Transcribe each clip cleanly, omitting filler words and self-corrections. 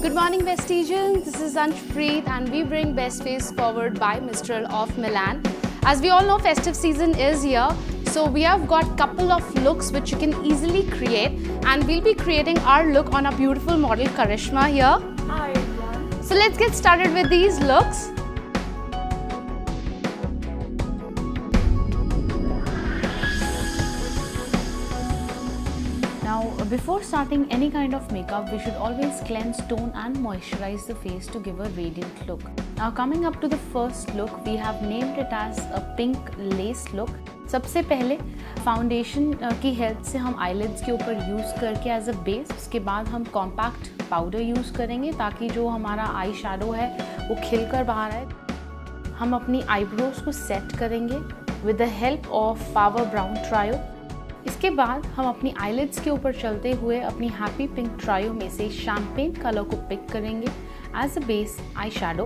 Good morning, Vestigians. This is Anshpreet and we bring Best Face forward by Mistral of Milan. As we all know, festive season is here. So we have got couple of looks which you can easily create, and we'll be creating our look on our beautiful model Karishma here. Hi everyone. So let's get started with these looks. Now, before starting any kind of makeup, we should always cleanse, tone and moisturize the face to give a radiant look. Now, coming up to the first look, we have named it as a pink lace look. सबसे पहले foundation की help से हम eyelids के ऊपर use करके as a base, उसके बाद हम कॉम्पैक्ट पाउडर यूज़ करेंगे ताकि जो हमारा आई शैडो है वो खिल कर बाहर आए। हम अपनी आईब्रोज को सेट करेंगे with the help of power brown trio. इसके बाद हम अपनी आईलिड्स के ऊपर चलते हुए अपनी हैप्पी पिंक ट्रायो में से शैम्पेन कलर को पिक करेंगे as a base eye shadow.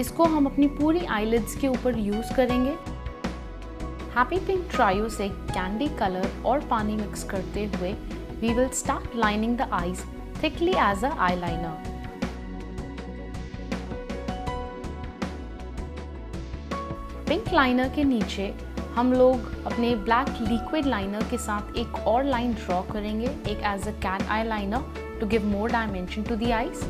इसको हम अपनी पूरी आईलिड्स के ऊपर यूज़ करेंगे। हैप्पी पिंक ट्रायो से कैंडी कलर और पानी मिक्स करते हुए we will start lining the eyes thickly as a eyeliner. Pink liner के नीचे हम लोग अपने ब्लैक लिक्विड लाइनर के साथ एक और लाइन ड्रॉ करेंगे, एक as a cat eye liner to give more dimension to the eyes.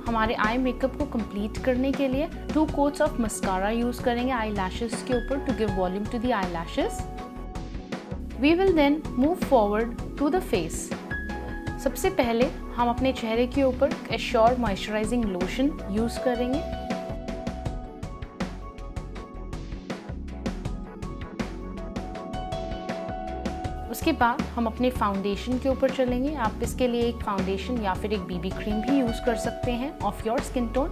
हमारे आई मेकअप को कंप्लीट करने के लिए 2 कोट्स ऑफ मस्कारा यूज करेंगे आई लैशेस के ऊपर to give volume to the eyelashes. We will then move forward to the face. सबसे पहले हम अपने चेहरे के ऊपर एश्योर मॉइस्चराइजिंग लोशन यूज करेंगे। उसके बाद हम अपने फाउंडेशन के ऊपर चलेंगे। आप इसके लिए एक फाउंडेशन या फिर एक बीबी क्रीम भी यूज कर सकते हैं ऑफ योर स्किन टोन।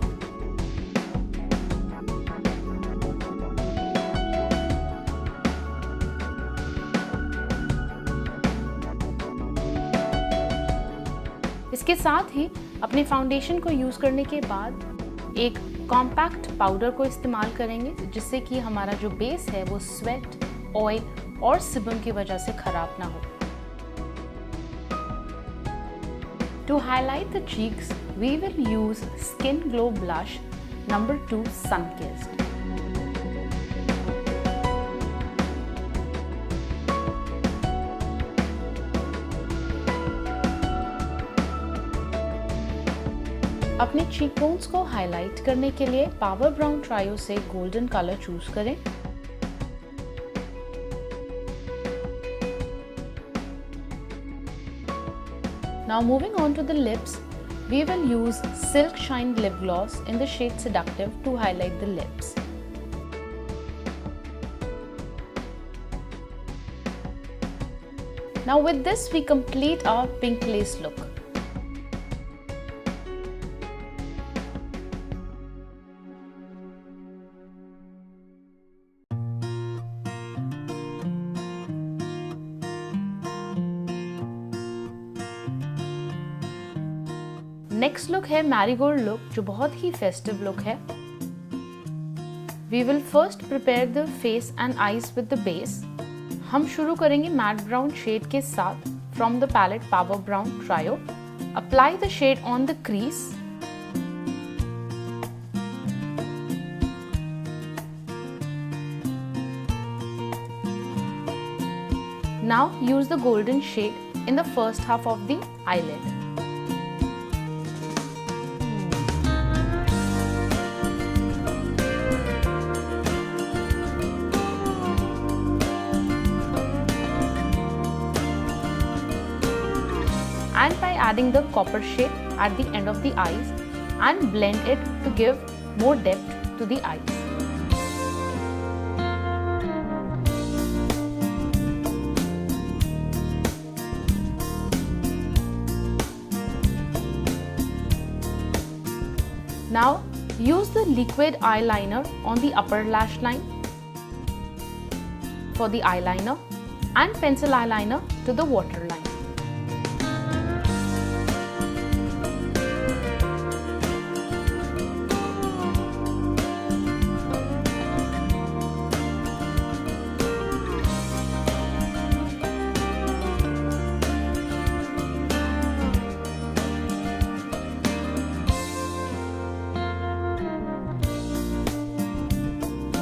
इसके साथ ही अपने फाउंडेशन को यूज करने के बाद एक कॉम्पैक्ट पाउडर को इस्तेमाल करेंगे जिससे कि हमारा जो बेस है वो स्वेट, ऑयल और सिबम की वजह से खराब ना हो। To highlight the cheeks, we will use Skin Glow Blush number 2 Sunkissed. अपने चीक बोन्स को हाईलाइट करने के लिए पावर ब्राउन ट्रायो से गोल्डन कलर चूज करें। Now moving on to the lips, we will use Silk Shine Lip Gloss in the shade Seductive to highlight the lips. Now with this we complete our pink lace look. Next look है marigold look, जो बहुत ही festive look है। We will first prepare the face and eyes with the base. हम शुरू करेंगे matte brown shade के साथ from the palette power brown trio. Apply the shade on the crease. Now use the golden shade in the first half of the eyelid. And by adding the copper shade at the end of the eyes and blend it to give more depth to the eyes. Now use the liquid eyeliner on the upper lash line for the eyeliner and pencil eyeliner to the waterline.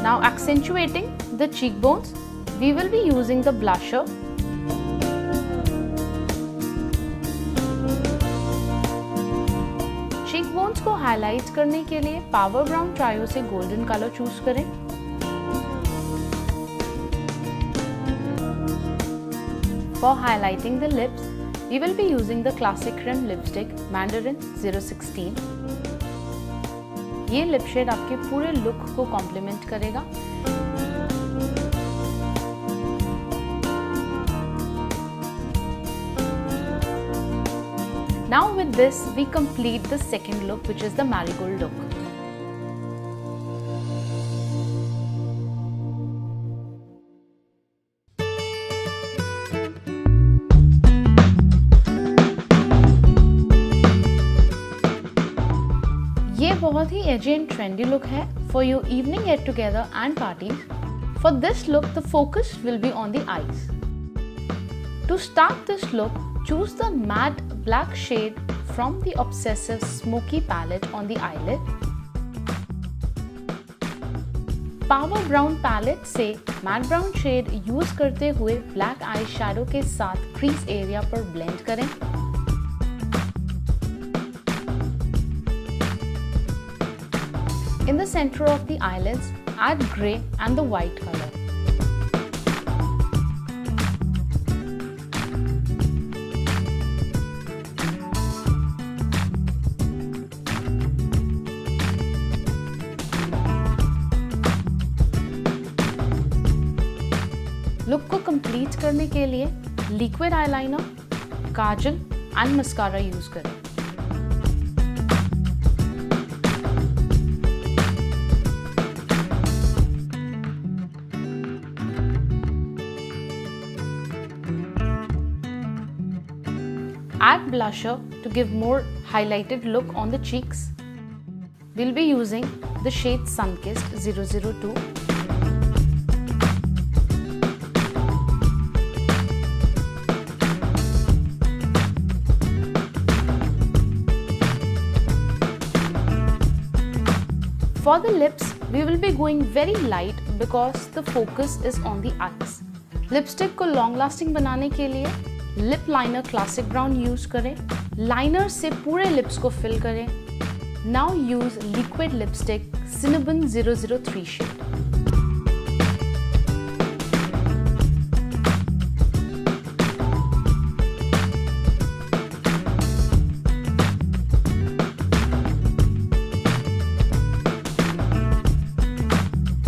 Now accentuating the cheekbones, we will be using the blusher. Cheekbones को highlight करने के लिए Power Brown Trio से golden color choose करें. For highlighting the lips, we will be using the Classic Creme lipstick Mandarin 016. ये lip shade आपके पूरे look को कॉम्प्लीमेंट करेगा. Now with this we complete the second look, which is the marigold look. ये बहुत ही edgy and trendy look है for your evening get together and parties. For this look, the focus will be on the eyes. To start this look, choose the matte black shade from the Obsessive Smoky palette on the eyelid. Power Brown palette से matte brown shade use करते हुए black eyeshadow के साथ crease area पर blend करें. In the center of the eyelids, add grey and the white color. Look को complete करने के लिए liquid eyeliner, Kajal and mascara use करें. Add blusher to give more highlighted look on the cheeks. We'll be using the shade Sunkissed 002. For the lips, we will be going very light because the focus is on the eyes. Lipstick को long lasting बनाने के लिए lip liner classic brown use करें. Liner से पूरे lips को fill करें. Now use liquid lipstick Cinnabon 003 शेड.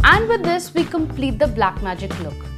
And with this we complete the Black Magic look.